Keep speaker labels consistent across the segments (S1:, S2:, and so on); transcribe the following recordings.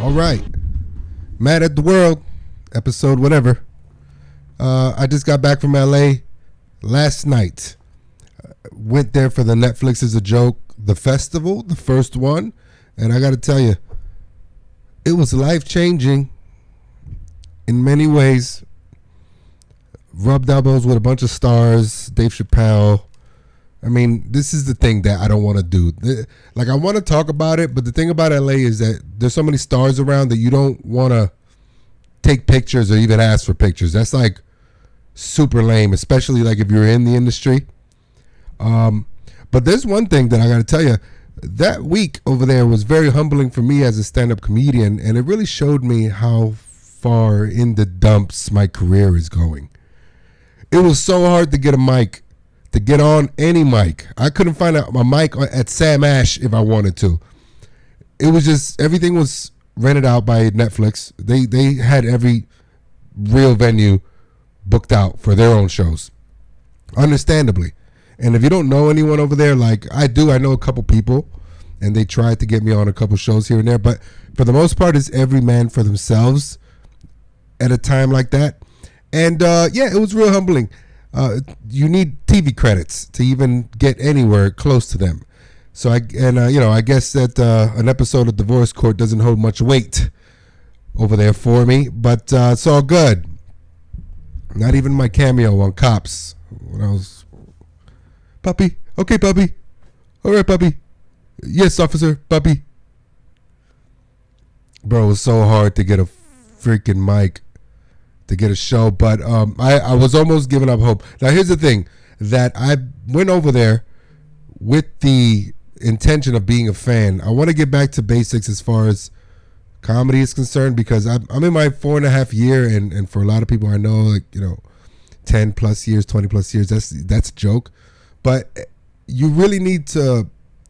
S1: All right. Mad at the World, episode whatever. I just got back from LA last night. Went there for the Netflix is a Joke, the festival, the first one. And I got to tell you, it was life-changing in many ways. Rubbed elbows with a bunch of stars, Dave Chappelle. I mean, this is the thing that I don't want to do. Like, I want to talk about it, but the thing about LA is that there's so many stars around that you don't want to take pictures or even ask for pictures. That's like super lame, especially like if you're in the industry. But there's one thing that I got to tell you. That week over there was very humbling for me as a stand-up comedian, and it really showed me how far in the dumps my career is going. It was so hard to get a mic, to get on any mic. I couldn't find a mic at Sam Ash if I wanted to. It was just, everything was rented out by Netflix. They had every real venue booked out for their own shows, understandably. And if you don't know anyone over there, like I do, I know a couple people, and they tried to get me on a couple shows here and there. But for the most part, it's every man for themselves at a time like that. And yeah, it was real humbling. You need TV credits to even get anywhere close to them. So I guess that an episode of Divorce Court doesn't hold much weight over there for me, but it's all good. Not even my cameo on Cops when I was puppy. Okay, puppy. All right, puppy. Yes, officer, puppy. Bro, it was so hard to get a freaking mic to get a show, but I was almost giving up hope. Now, here's the thing, that I went over there with the intention of being a fan. I want to get back to basics as far as comedy is concerned, because I'm in my 4.5 year, and for a lot of people I know, like, 10 plus years, 20 plus years, that's a joke. But you really need to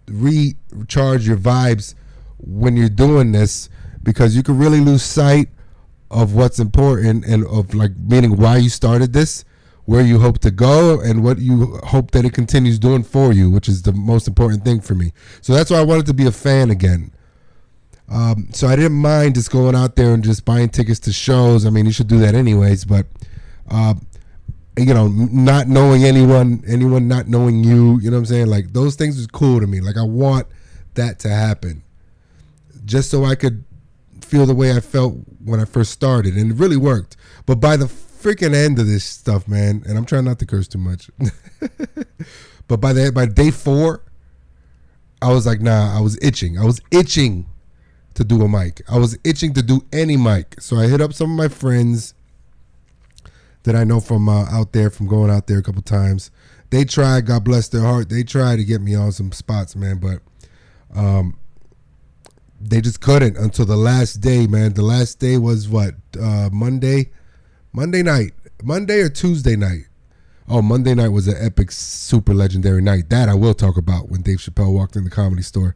S1: recharge your vibes when you're doing this, because you can really lose sight of what's important, and of like meaning why you started this, where you hope to go, and what you hope that it continues doing for you, which is the most important thing for me. So that's why I wanted to be a fan again. So I didn't mind just going out there and just buying tickets to shows. I mean, you should do that anyways, but not knowing anyone not knowing you, you know what I'm saying? Like, those things is cool to me. Like, I want that to happen just so I could feel the way I felt when I first started, and it really worked. But by the freaking end of this stuff, man, and I'm trying not to curse too much, but by day 4, I was like, nah, I was itching to do a mic. I was itching to do any mic. So I hit up some of my friends that I know from out there, from going out there a couple times. They tried, God bless their heart, they tried to get me on some spots, man, but they just couldn't until the last day, man. The last day was what? Monday night. Monday or Tuesday night? Oh, Monday night was an epic, super legendary night. That I will talk about, when Dave Chappelle walked in the Comedy Store.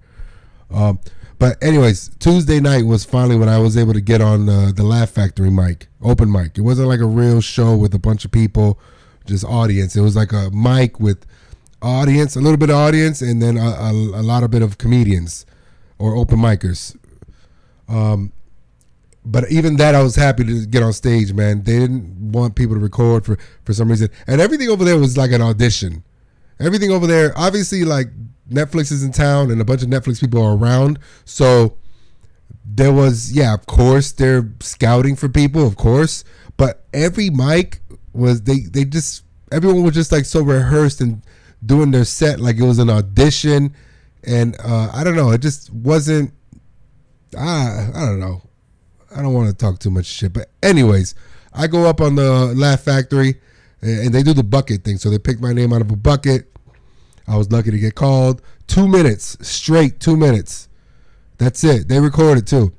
S1: But anyways, Tuesday night was finally when I was able to get on the Laugh Factory mic, open mic. It wasn't like a real show with a bunch of people, just audience. It was like a mic with audience, a little bit of audience, and then a lot of bit of comedians or open micers. But even that, I was happy to get on stage, man. They didn't want people to record for some reason. And everything over there was like an audition. Everything over there, obviously, like, Netflix is in town and a bunch of Netflix people are around. So there was, yeah, of course, they're scouting for people, of course. But every mic was, everyone was just like so rehearsed and doing their set like it was an audition. And I don't know, it just wasn't, I don't know. I don't want to talk too much shit. But anyways, I go up on the Laugh Factory, and they do the bucket thing. So they picked my name out of a bucket. I was lucky to get called. 2 minutes, straight 2 minutes. That's it. They record it too.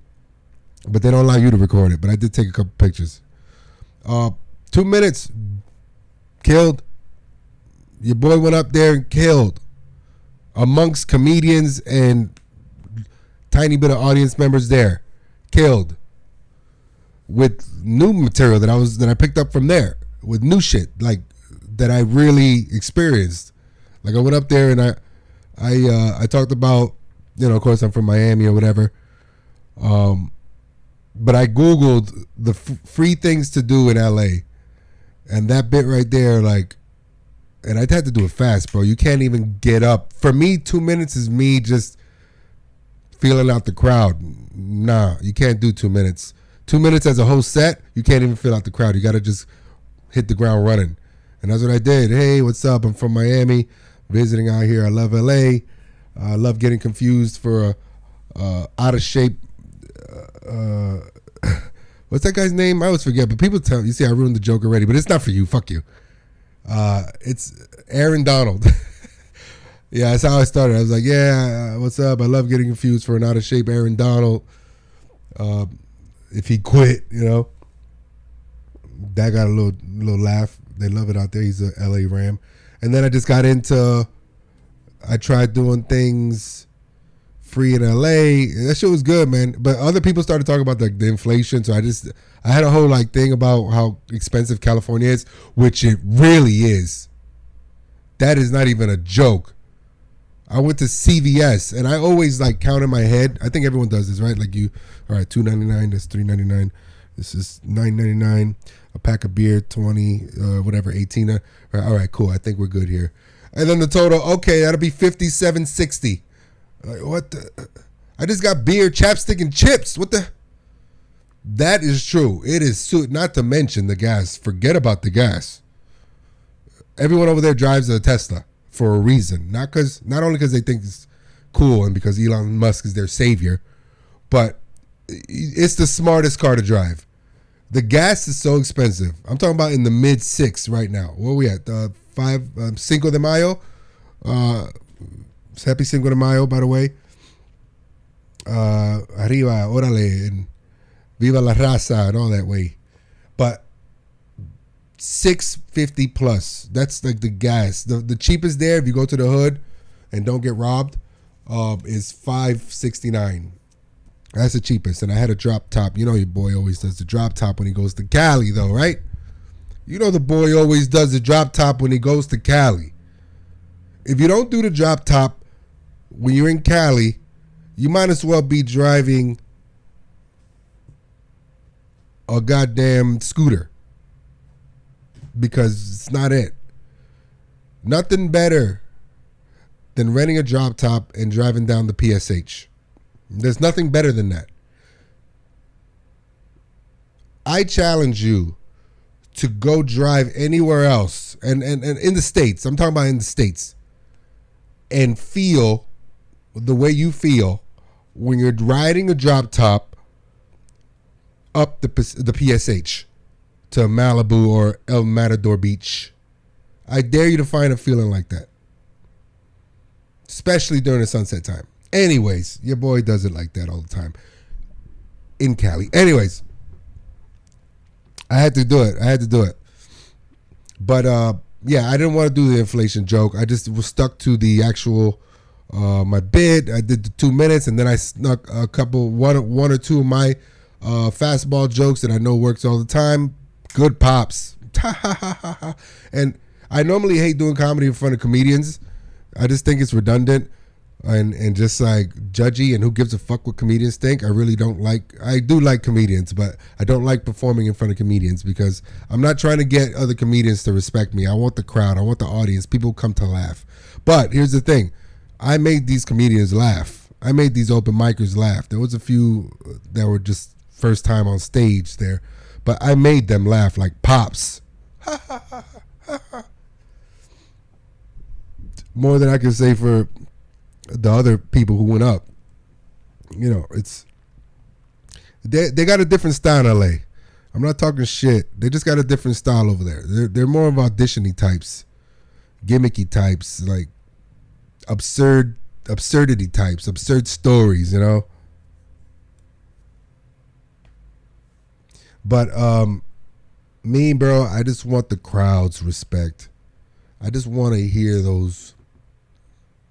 S1: But they don't allow you to record it. But I did take a couple pictures. 2 minutes, killed. Your boy went up there and killed. Amongst comedians and tiny bit of audience members there. Killed. With new material that I picked up from there. With new shit, like, that I really experienced. Like, I went up there and I talked about, of course I'm from Miami or whatever. But I Googled the free things to do in LA. And that bit right there, like, and I'd had to do it fast, bro. You can't even get up. For me, 2 minutes is me just feeling out the crowd. Nah, you can't do 2 minutes. 2 minutes as a whole set, you can't even feel out the crowd. You got to just hit the ground running. And that's what I did. Hey, what's up? I'm from Miami, visiting out here. I love LA. I love getting confused for a out of shape. What's that guy's name? I always forget. But people tell you see I ruined the joke already. But it's not for you. Fuck you. It's Aaron Donald. Yeah, that's how I started. I was like, yeah, what's up? I love getting confused for an out of shape Aaron Donald. If he quit, you know, that got a little laugh. They love it out there. He's a LA Ram. And then I just got into. I tried doing things free in LA. That shit was good, man. But other people started talking about the inflation. So I had a whole like thing about how expensive California is, which it really is. That is not even a joke. I went to CVS and I always like count in my head. I think everyone does this, right? Like you, all right, $2.99. That's $3.99. This is $9.99. A pack of beer, 20, whatever, 18. All right, cool. I think we're good here. And then the total, okay, that'll be $57.60. Like, what the? I just got beer, chapstick, and chips. What the? That is true. It is, not to mention the gas. Forget about the gas. Everyone over there drives a Tesla for a reason. Not only because they think it's cool and because Elon Musk is their savior, but it's the smartest car to drive. The gas is so expensive. I'm talking about in the mid six right now. Where are we at? Cinco de Mayo. Happy Cinco de Mayo, by the way. Arriba, órale, and viva la raza, and all that way. But $6.50 plus. That's like the gas. The cheapest there, if you go to the hood and don't get robbed, is $5.69. That's the cheapest. And I had a drop top. You know your boy always does the drop top when he goes to Cali, though, right? You know the boy always does the drop top when he goes to Cali. If you don't do the drop top when you're in Cali, you might as well be driving a goddamn scooter. Because it's not it. Nothing better than renting a drop top and driving down the PSH. There's nothing better than that. I challenge you to go drive anywhere else and in the States. I'm talking about in the States. And feel the way you feel when you're riding a drop top up the PSH to Malibu or El Matador Beach. I dare you to find a feeling like that. Especially during the sunset time. Anyways, your boy does it like that all the time. In Cali. Anyways. I had to do it. But, yeah, I didn't want to do the inflation joke. I just was stuck to the actual, my bid. I did the 2 minutes, and then I snuck one or two of my fastball jokes that I know works all the time. Good pops. And I normally hate doing comedy in front of comedians. I just think it's redundant and just like judgy, and who gives a fuck what comedians think. I really don't like. I do like comedians, but I don't like performing in front of comedians because I'm not trying to get other comedians to respect me. I want the crowd. I want the audience. People come to laugh. But here's the thing. I made these comedians laugh. I made these open micers laugh. There was a few that were just first time on stage there, but I made them laugh like pops. More than I can say for the other people who went up. You know, they got a different style in LA. I'm not talking shit. They just got a different style over there. They're more of audition-y types, gimmicky types, like absurdity types, absurd stories, you know. But me, bro, I just want the crowd's respect. I just want to hear those.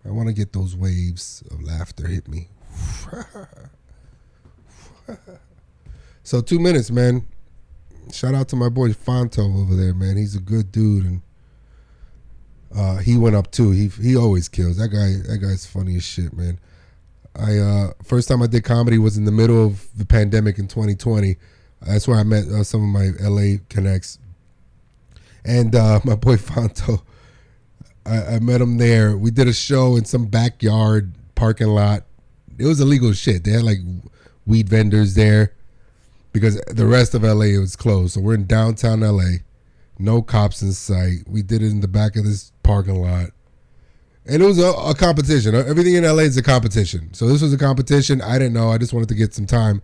S1: I want to get those waves of laughter hit me. So 2 minutes, man. Shout out to my boy Fonto over there, man. He's a good dude, and he went up too. He always kills. That guy's funny as shit, man. I first time I did comedy was in the middle of the pandemic in 2020. That's where I met some of my LA connects. And my boy Fonto, I met him there. We did a show in some backyard parking lot. It was illegal shit. They had like weed vendors there because the rest of LA was closed. So we're in downtown LA, no cops in sight. We did it in the back of this parking lot. And it was a competition. Everything in LA is a competition. So this was a competition. I didn't know. I just wanted to get some time.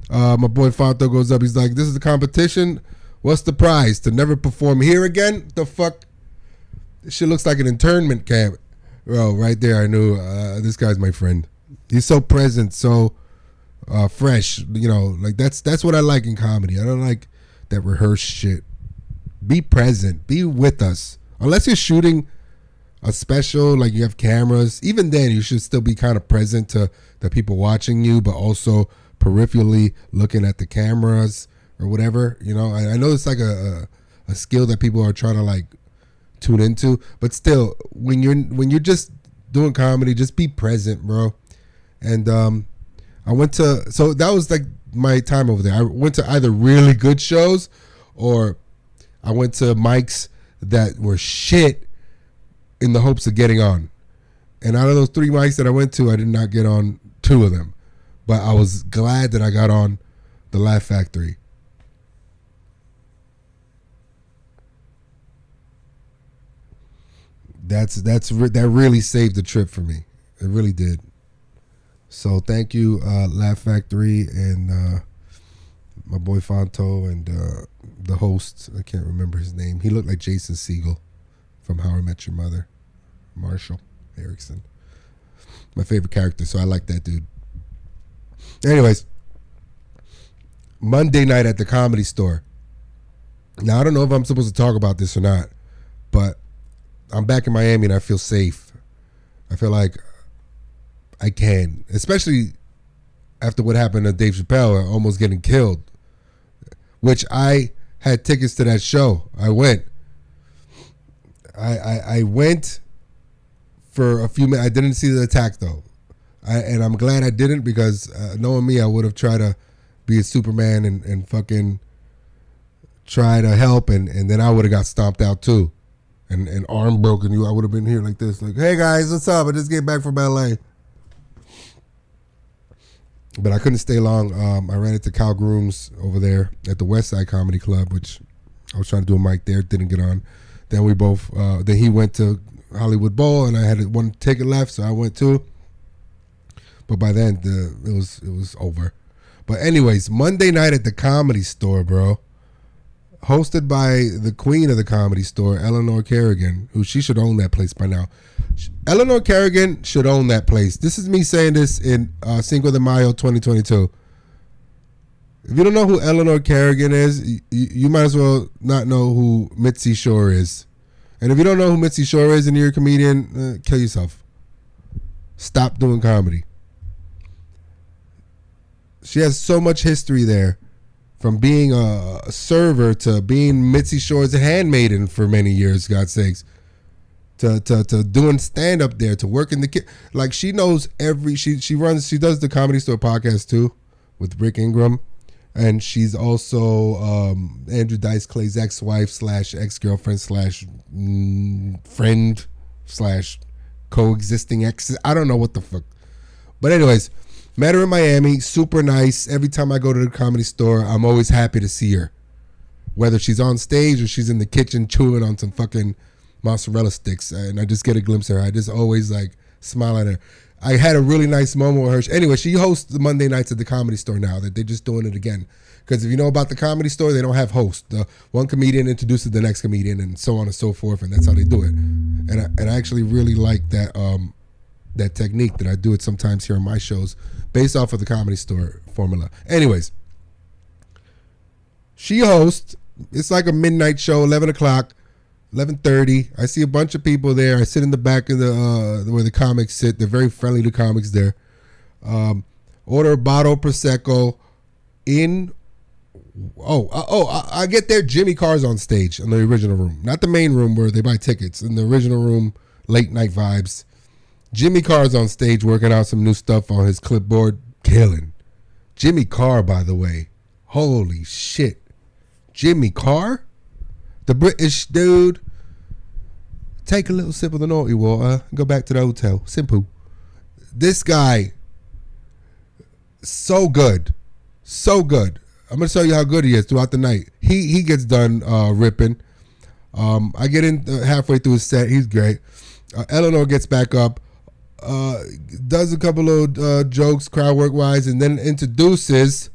S1: My boy Fonto goes up. He's like, this is a competition. What's the prize? To never perform here again? The fuck? This shit looks like an internment camp. Bro, right there I knew this guy's my friend. He's so present, so fresh. You know, like that's what I like in comedy. I don't like that rehearsed shit. Be present. Be with us. Unless you're shooting a special, like you have cameras, even then you should still be kind of present to the people watching you, but also peripherally looking at the cameras or whatever. You know, I know it's like a skill that people are trying to like tune into, but still, when you're just doing comedy, just be present, bro. And so that was like my time over there. I went to either really good shows or I went to mics that were shit in the hopes of getting on. And out of those 3 mics that I went to, I did not get on 2 of them. But I was glad that I got on the Laugh Factory. That really saved the trip for me. It really did. So thank you, Laugh Factory and my boy Fonto and the host. I can't remember his name. He looked like Jason Segel from How I Met Your Mother. Marshall Erickson. My favorite character, so I like that dude. Anyways, Monday night at the Comedy Store. Now, I don't know if I'm supposed to talk about this or not, but I'm back in Miami and I feel safe. I feel like I can, especially after what happened to Dave Chappelle, almost getting killed, which I had tickets to that show. I went. I went for a few minutes. I didn't see the attack though. And I'm glad I didn't because knowing me, I would have tried to be a Superman and fucking try to help and then I would have got stomped out too. And arm broken. I would have been here like this. Like, hey guys, what's up? I just get back from LA. But I couldn't stay long. I ran into Cal Grooms over there at the West Side Comedy Club, which I was trying to do a mic there, didn't get on. Then we both, then he went to Hollywood Bowl and I had one ticket left, so I went too. But by then, it was over. But anyways, Monday night at the Comedy Store, bro. Hosted by the queen of the Comedy Store, Eleanor Kerrigan, who she should own that place by now. Eleanor Kerrigan should own that place. This is me saying this in Cinco de Mayo 2022. If you don't know who Eleanor Kerrigan is, you might as well not know who Mitzi Shore is. And if you don't know who Mitzi Shore is and you're a comedian, kill yourself. Stop doing comedy. She has so much history there. From being a server to being Mitzi Shore's handmaiden for many years, God's sakes, to doing stand up there, to working the like she knows she does the Comedy Store podcast too with Rick Ingram, and she's also Andrew Dice Clay's ex-wife / ex-girlfriend / friend / coexisting ex. I don't know what the fuck, but anyways. Met her in Miami, super nice. Every time I go to the Comedy Store, I'm always happy to see her. Whether she's on stage or she's in the kitchen chewing on some fucking mozzarella sticks, and I just get a glimpse of her. I just always like smile at her. I had a really nice moment with her. Anyway, she hosts the Monday nights at the Comedy Store now. That they're just doing it again. Because if you know about the Comedy Store, they don't have hosts. The one comedian introduces the next comedian, and so on and so forth, and that's how they do it. And I actually really like that that technique that I do it sometimes here on my shows. Based off of the Comedy Store formula. Anyways, she hosts. It's like a midnight show, 11 o'clock, 11:30. I see a bunch of people there. I sit in the back of the where the comics sit. They're very friendly to comics there. Order a bottle of Prosecco. I get there. Jimmy Carr's on stage in the original room. Not the main room where they buy tickets. In the original room, late night vibes. Jimmy Carr's on stage working out some new stuff on his clipboard. Killing. Jimmy Carr, by the way. Holy shit. Jimmy Carr? The British dude. Take a little sip of the naughty water. Go back to the hotel. Simple. This guy, so good. So good. I'm going to show you how good he is throughout the night. He gets done ripping. I get in halfway through his set. He's great. Eleanor gets back up. Does a couple of jokes crowd work wise, and then introduces.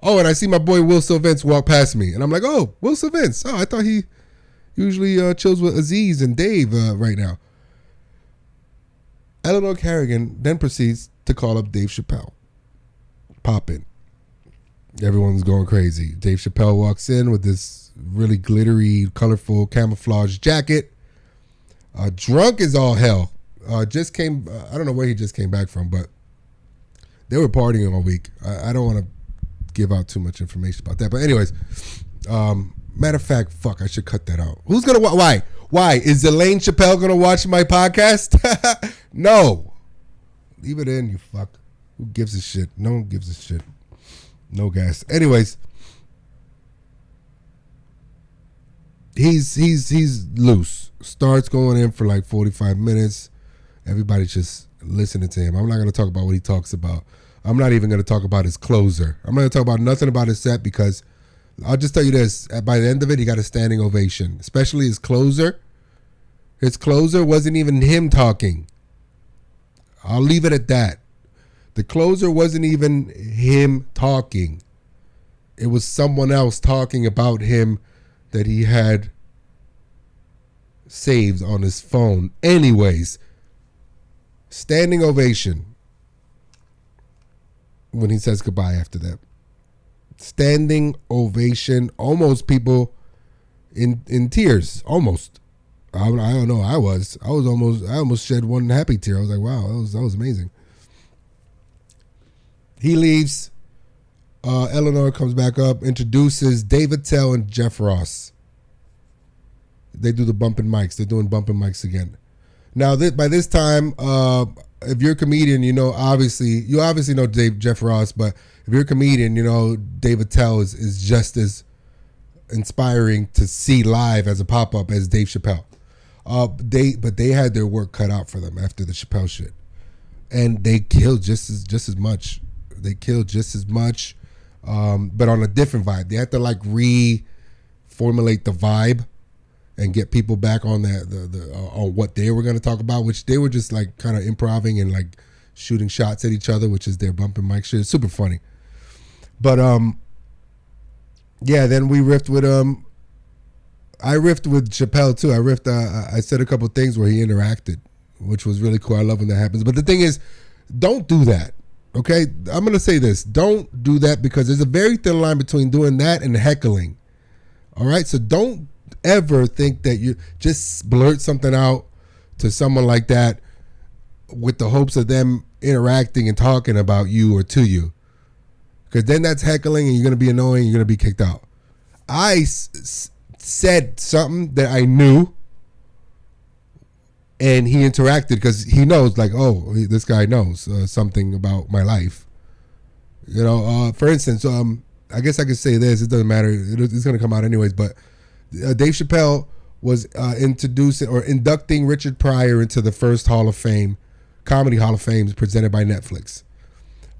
S1: Oh, and I see my boy Will Sylvince walk past me, and I'm like, oh, Will Sylvince. Oh, I thought he usually chills with Aziz and Dave right now. Eleanor Kerrigan then proceeds to call up Dave Chappelle. Pop in. Everyone's going crazy. Dave Chappelle walks in with this really glittery, colorful camouflage jacket. Drunk as all hell. Just came, I don't know where he just came back from, but they were partying all week. I don't want to give out too much information about that. But anyways, matter of fact, fuck, I should cut that out. Who's going to watch? Why? Why? Is Elaine Chappelle going to watch my podcast? No. Leave it in, you fuck. Who gives a shit? No one gives a shit. No gas. Anyways, he's loose. Starts going in for like 45 minutes. Everybody's just listening to him. I'm not going to talk about what he talks about. I'm not even going to talk about his closer. I'm not going to talk about nothing about his set because I'll just tell you this. By the end of it, he got a standing ovation, especially his closer. His closer wasn't even him talking. I'll leave it at that. The closer wasn't even him talking. It was someone else talking about him that he had saved on his phone. Anyways, standing ovation when he says goodbye after that. Standing ovation. Almost people in tears. Almost. I don't know. I almost shed one happy tear. I was like, wow, that was amazing. He leaves. Eleanor comes back up, introduces David Tell and Jeff Ross. They do the bumping mics. They're doing bumping mics again. Now, by this time, if you're a comedian, you obviously know Jeff Ross, but if you're a comedian, David Tell is just as inspiring to see live as a pop-up as Dave Chappelle. But they had their work cut out for them after the Chappelle shit, and they killed just as much. They killed just as much, but on a different vibe. They had to like reformulate the vibe and get people back on on what they were going to talk about, which they were just like kind of improvising and like shooting shots at each other, which is their bumping mic shit. It's super funny. But yeah, then we riffed with I riffed with Chappelle too. I said a couple things where he interacted, which was really cool. I love when that happens. But the thing is, don't do that. Okay? I'm going to say this. Don't do that because there's a very thin line between doing that and heckling. All right? So don't ever think that you just blurt something out to someone like that with the hopes of them interacting and talking about you or to you. Because then that's heckling and you're going to be annoying. You're going to be kicked out. I said something that I knew, and he interacted because he knows, like, oh, this guy knows something about my life. For instance, I guess I could say this. It doesn't matter. It's going to come out anyways. But Dave Chappelle was inducting Richard Pryor into the first Comedy Hall of Fame presented by Netflix.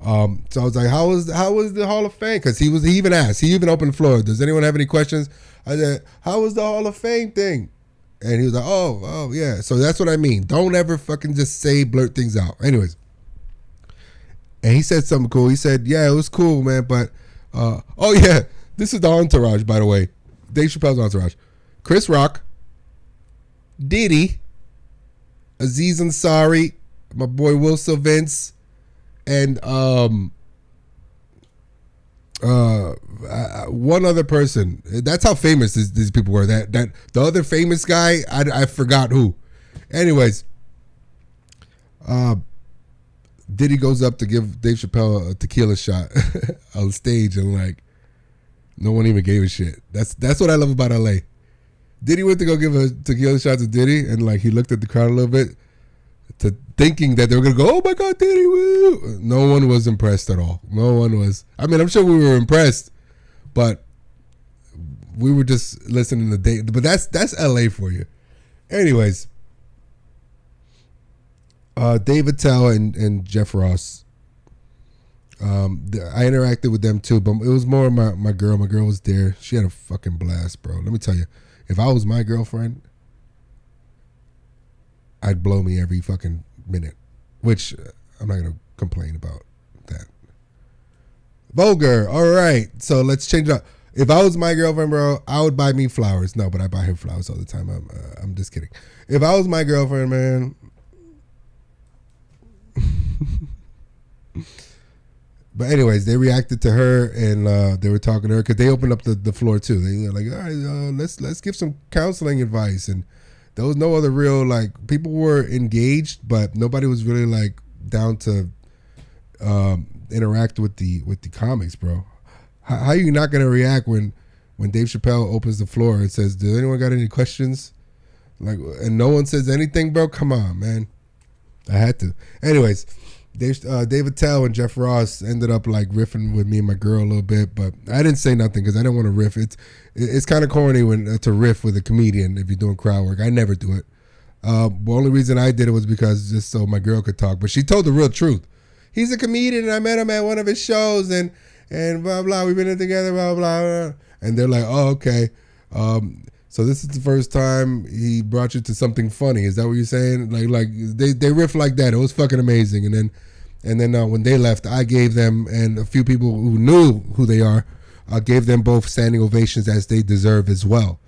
S1: So I was like, how was the Hall of Fame? Because he even asked. He even opened the floor. Does anyone have any questions? I said, how was the Hall of Fame thing? And he was like, oh, yeah. So that's what I mean. Don't ever fucking just blurt things out. Anyways. And he said something cool. He said, yeah, it was cool, man. But, oh, yeah. This is the entourage, by the way. Dave Chappelle's entourage. Chris Rock, Diddy, Aziz Ansari, my boy Will Sylvince, and one other person. That's how famous these people were. That the other famous guy, I forgot who. Anyways, Diddy goes up to give Dave Chappelle a tequila shot on stage, and like no one even gave a shit. That's what I love about LA. Diddy went to go give a tequila shot to Diddy, and like he looked at the crowd a little bit. to thinking that they were gonna go, oh my God, Danny, woo. No one was impressed at all. No one was. I mean, I'm sure we were impressed, but we were just listening to Dave. But that's LA for you. Anyways, Dave Chappelle and Jeff Ross. I interacted with them too, but it was more my girl. My girl was there. She had a fucking blast, bro. Let me tell you, if I was my girlfriend, I'd blow me every fucking minute, which I'm not going to complain about that. Vulgar. All right. So let's change it up. If I was my girlfriend, bro, I would buy me flowers. No, but I buy her flowers all the time. I'm just kidding. If I was my girlfriend, man. But anyways, they reacted to her and they were talking to her because they opened up the floor too. They were like, all right, let's give some counseling advice. And there was no other real, like, people were engaged, but nobody was really like down to interact with the comics, bro. How are you not gonna react when Dave Chappelle opens the floor and says, "Does anyone got any questions?" Like, and no one says anything, bro. Come on, man. I had to. Anyways, David Tell and Jeff Ross ended up like riffing with me and my girl a little bit, but I didn't say nothing because I didn't want to riff. It's kind of corny when to riff with a comedian if you're doing crowd work. I never do it. The only reason I did it was because just so my girl could talk, but she told the real truth. He's a comedian, and I met him at one of his shows, and blah blah. We've been in together, blah blah. And they're like, oh okay. So this is the first time he brought you to something funny. Is that what you're saying? Like they riff like that. It was fucking amazing. And then when they left, I gave them, and a few people who knew who they are, I gave them both standing ovations as they deserve as well.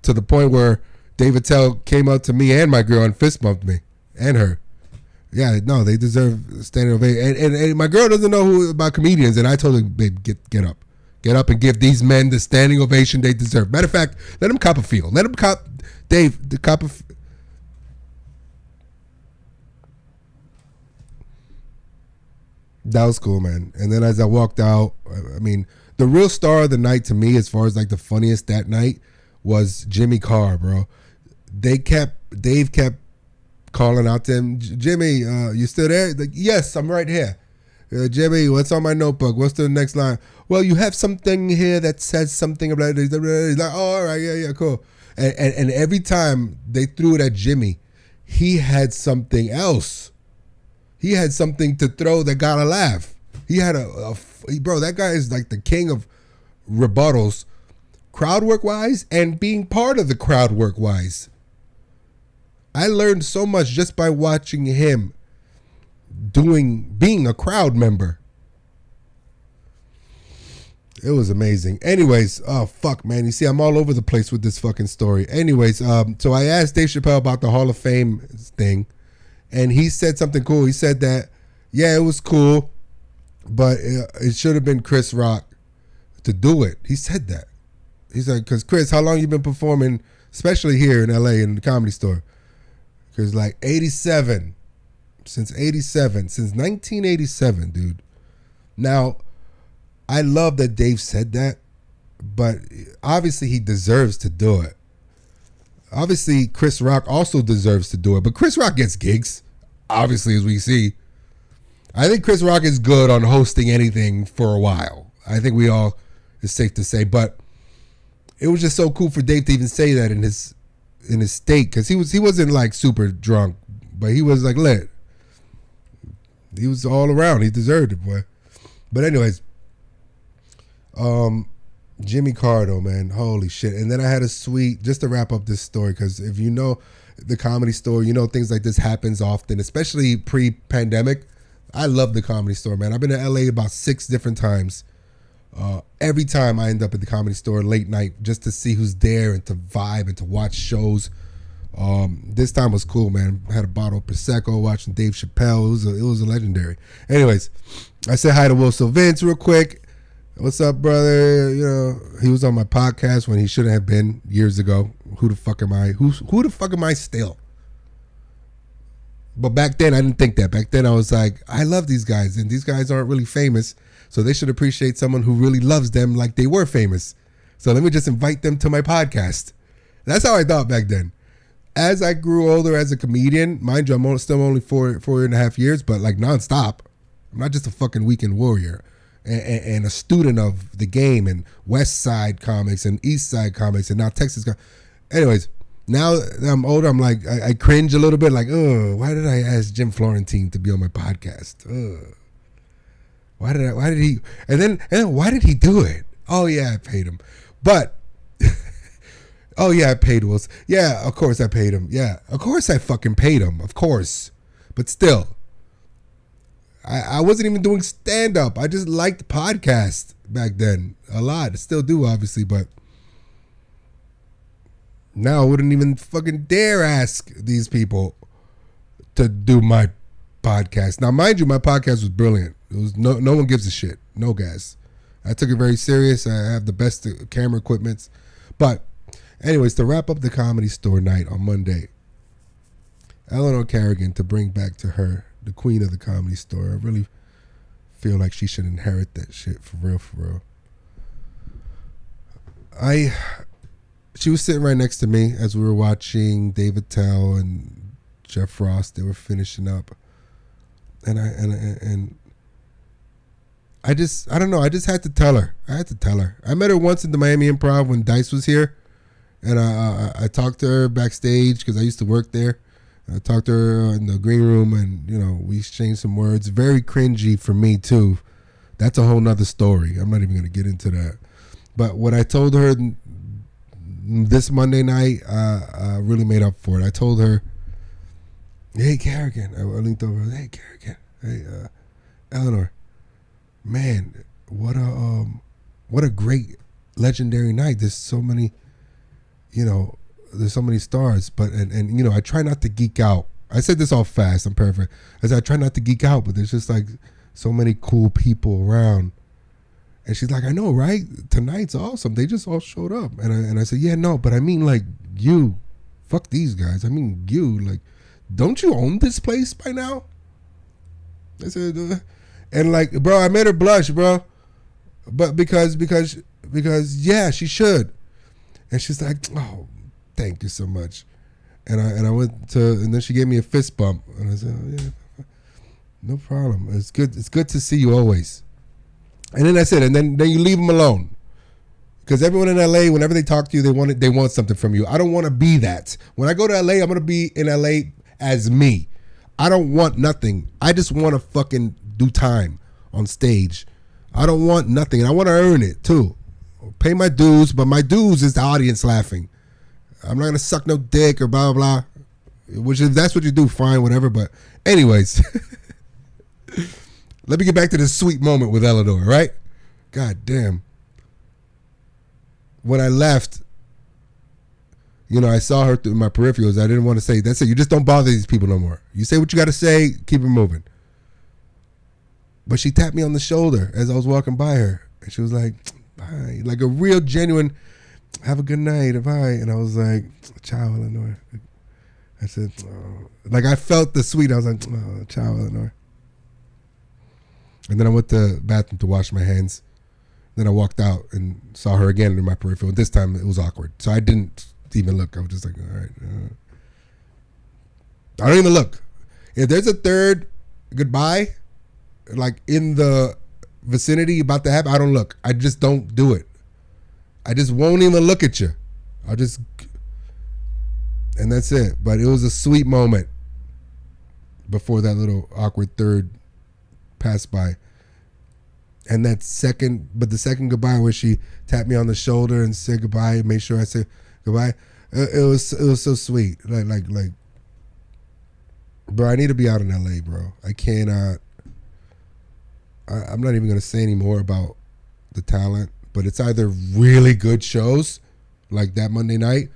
S1: To the point where David Tell came up to me and my girl and fist bumped me and her. Yeah, no, they deserve standing ovation. And my girl doesn't know who about comedians, and I told her, babe, get up. Get up and give these men the standing ovation they deserve. Matter of fact, let them cop a field. Let them cop, Dave, the cop a. That was cool, man. And then as I walked out, I mean, the real star of the night to me, as far as like the funniest that night, was Jimmy Carr, bro. Dave kept calling out to him, Jimmy, you still there? Like, yes, I'm right here. Jimmy, what's on my notebook? What's the next line? Well, you have something here that says something about it. He's like, oh, all right, yeah, cool. And every time they threw it at Jimmy, he had something else. He had something to throw that got a laugh. He had bro, that guy is like the king of rebuttals, crowd work wise, and being part of the crowd work wise. I learned so much just by watching him being a crowd member. It was amazing. Anyways, oh fuck, man. You see, I'm all over the place with this fucking story. Anyways, so I asked Dave Chappelle about the Hall of Fame thing, and he said something cool. He said that, yeah, it was cool, but it should have been Chris Rock to do it. He said that. He's like, because Chris, how long you been performing, especially here in LA in the Comedy Store? Because like 87, since 1987, dude. Now, I love that Dave said that, but obviously he deserves to do it. Obviously, Chris Rock also deserves to do it, but Chris Rock gets gigs, obviously, as we see. I think Chris Rock is good on hosting anything for a while. I think we all, it's safe to say, but it was just so cool for Dave to even say that in his state, because he wasn't like super drunk, but he was like lit. He was all around. He deserved it, boy. But anyways, Jimmy Carr, though, man, holy shit. And then I had a sweet, just to wrap up this story, because if you know the Comedy Store, you know things like this happens often, especially pre-pandemic. I love the Comedy Store, man. I've been to LA about 6 different times. Every time I end up at the Comedy Store late night just to see who's there and to vibe and to watch shows. This time was cool, man. I had a bottle of Prosecco watching Dave Chappelle. It was a legendary. Anyways, I said hi to Will Sylvince real quick. What's up, brother? You know, he was on my podcast when he shouldn't have been years ago. Who the fuck am I? Who the fuck am I still? But back then, I didn't think that. Back then, I was like, I love these guys, and these guys aren't really famous, so they should appreciate someone who really loves them like they were famous. So let me just invite them to my podcast. That's how I thought back then. as I grew older as a comedian, mind you, I'm still only 4.5 years, but like nonstop. I'm not just a fucking weekend warrior and a student of the game and West Side comics and East Side comics and now Texas. Anyways, now that I'm older, I'm like, I cringe a little bit like, why did I ask Jim Florentine to be on my podcast? Why did he, and then why did he do it? Oh yeah, I paid him. But, oh yeah, I paid Wilson. Yeah, of course I paid him. Yeah, of course I fucking paid him. Of course. But still, I wasn't even doing stand-up. I just liked podcasts back then a lot. I still do, obviously, but now I wouldn't even fucking dare ask these people to do my podcast. Now, mind you, my podcast was brilliant. It was no one gives a shit. No gas. I took it very serious. I have the best camera equipment. But anyways, to wrap up the Comedy Store night on Monday, Eleanor Kerrigan, to bring back to her, the queen of the Comedy Store. I really feel like she should inherit that shit for real, for real. She was sitting right next to me as we were watching Dave Chappelle and Jeff Frost. They were finishing up, and I don't know. I just had to tell her. I met her once in the Miami Improv when Dice was here, and I talked to her backstage because I used to work there. I talked to her in the green room, and we exchanged some words. Very cringy for me too. That's a whole nother story. I'm not even going to get into that. But what I told her this Monday night really made up for it. I told her, "Hey Kerrigan," I leaned over. "Hey Kerrigan, hey Eleanor, man, what a great legendary night. There's so many, there's so many stars, but and I try not to geek out. I said this all fast. I'm paraphrasing. I said I try not to geek out, but there's just like so many cool people around." And she's like, "I know, right? Tonight's awesome. They just all showed up." And I said, "Yeah, no, but I mean like you. Fuck these guys. I mean you. Like, don't you own this place by now?" I said, and like, bro, I made her blush, bro. But because yeah, she should. And she's like, "Oh, thank you so much." And I went to, and then she gave me a fist bump, and I said, "Oh, yeah, no problem. It's good to see you always." And then that's it. And then you leave them alone, because everyone in LA, whenever they talk to you, they want something from you. I don't want to be that. When I go to LA, I'm gonna be in LA as me. I don't want nothing. I just want to fucking do time on stage. I don't want nothing, and I want to earn it too. Pay my dues, but my dues is the audience laughing. I'm not gonna suck no dick or blah blah blah. Which, if that's what you do, fine, whatever. But anyways, let me get back to this sweet moment with Eleanor. Right? God damn. When I left, I saw her through my peripherals. I didn't want to say, "That's it. You just don't bother these people no more. You say what you got to say. Keep it moving." But she tapped me on the shoulder as I was walking by her, and she was like, "Bye," like a real genuine, "Have a good night, bye." And I was like, "Ciao, Eleanor." I said, "Oh." Like I felt the sweet. I was like, "Oh, ciao, Eleanor." And then I went to the bathroom to wash my hands. Then I walked out and saw her again in my peripheral. This time it was awkward, so I didn't even look. I was just like, all right. I don't even look. If there's a third goodbye, like in the vicinity about to happen, I don't look. I just don't do it. I just won't even look at you. And that's it. But it was a sweet moment before that little awkward third passed by. And the second goodbye where she tapped me on the shoulder and said goodbye, made sure I said goodbye. It was so sweet. Like, bro, I need to be out in LA, bro. I cannot. I'm not even gonna say any more about the talent, but it's either really good shows like that Monday night,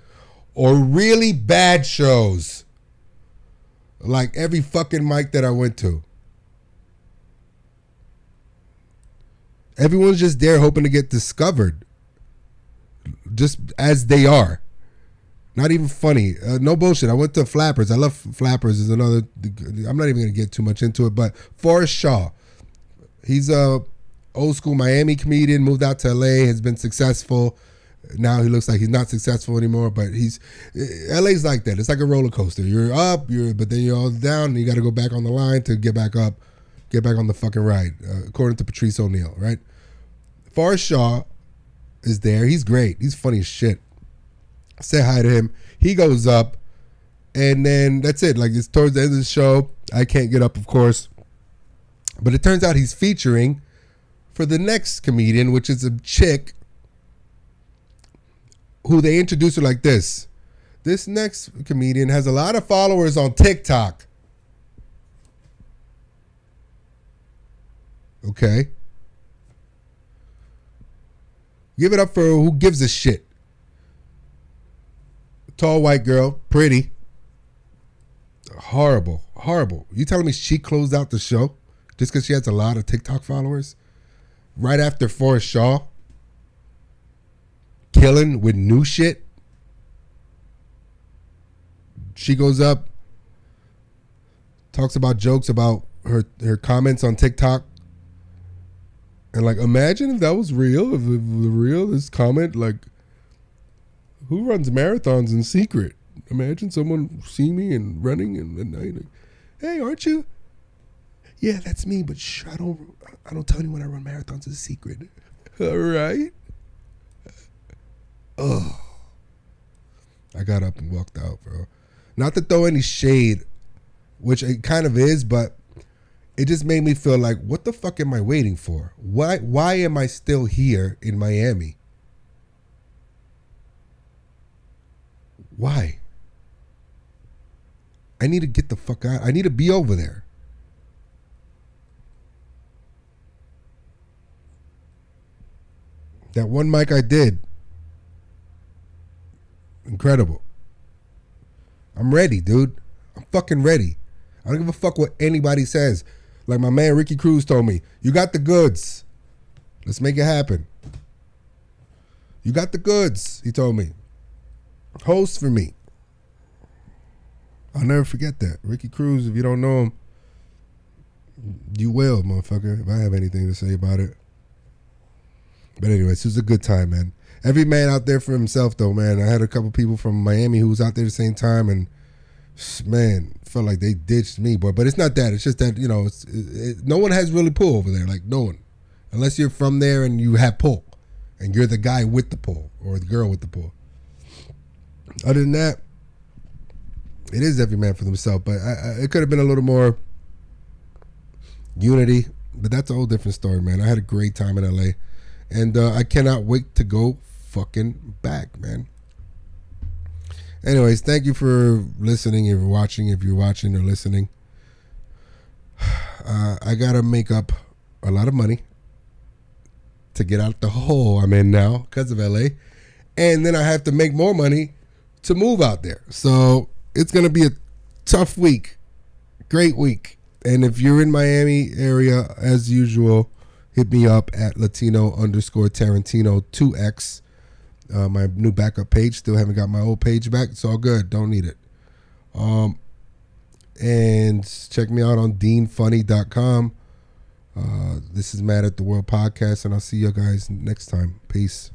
S1: or really bad shows like every fucking mic that I went to. Everyone's just there hoping to get discovered, just as they are. Not even funny. No bullshit. I went to Flappers. I love Flappers. Is another. I'm not even gonna get too much into it, but Forrest Shaw, he's a old school Miami comedian. Moved out to LA. Has been successful. Now he looks like he's not successful anymore, but LA's like that. It's like a roller coaster. You're up, but then you're all down, and you got to go back on the line to get back up, get back on the fucking ride, according to Patrice O'Neal, right? Forrest Shaw is there. He's great. He's funny as shit. Say hi to him. He goes up, and then that's it. Like, it's towards the end of the show. I can't get up, of course. But it turns out he's featuring for the next comedian, which is a chick who they introduce her like this. This next comedian has a lot of followers on TikTok. Okay. Give it up for who gives a shit. Tall white girl, pretty. Horrible. You telling me she closed out the show just because she has a lot of TikTok followers? Right after Forrest Shaw killing with new shit. She goes up, talks about jokes about her comments on TikTok. And like, imagine if that was real, if this comment, like, who runs marathons in secret? Imagine someone see me and running and like, hey, aren't you? Yeah, that's me, but shh, I don't tell anyone I run marathons in secret. All right. Oh. I got up and walked out, bro. Not to throw any shade, which it kind of is, but it just made me feel like, what the fuck am I waiting for? Why am I still here in Miami? Why? I need to get the fuck out. I need to be over there. That one mic I did. Incredible. I'm ready, dude. I'm fucking ready. I don't give a fuck what anybody says. Like my man Ricky Cruz told me, you got the goods. Let's make it happen. You got the goods, he told me. Host for me. I'll never forget that. Ricky Cruz, if you don't know him, you will, motherfucker, if I have anything to say about it. But anyways, it was a good time, man. Every man out there for himself, though, man. I had a couple people from Miami who was out there at the same time, and man, felt like they ditched me, boy. But it's not that. It's just that, you know, no one has really pull over there. Like, no one. Unless you're from there and you have pull. And you're the guy with the pull or the girl with the pull. Other than that, it is every man for themselves. But it could have been a little more unity. But that's a whole different story, man. I had a great time in LA. And I cannot wait to go fucking back, man. Anyways, thank you for listening. If you're watching or listening. I got to make up a lot of money to get out the hole I'm in now because of LA. And then I have to make more money to move out there. So it's going to be a tough week. Great week. And if you're in Miami area, as usual, hit me up at Latino_Tarantino 2X. My new backup page. Still haven't got my old page back. It's all good. Don't need it. And check me out on deanfunny.com. This is Mad at the World Podcast, and I'll see you guys next time. Peace.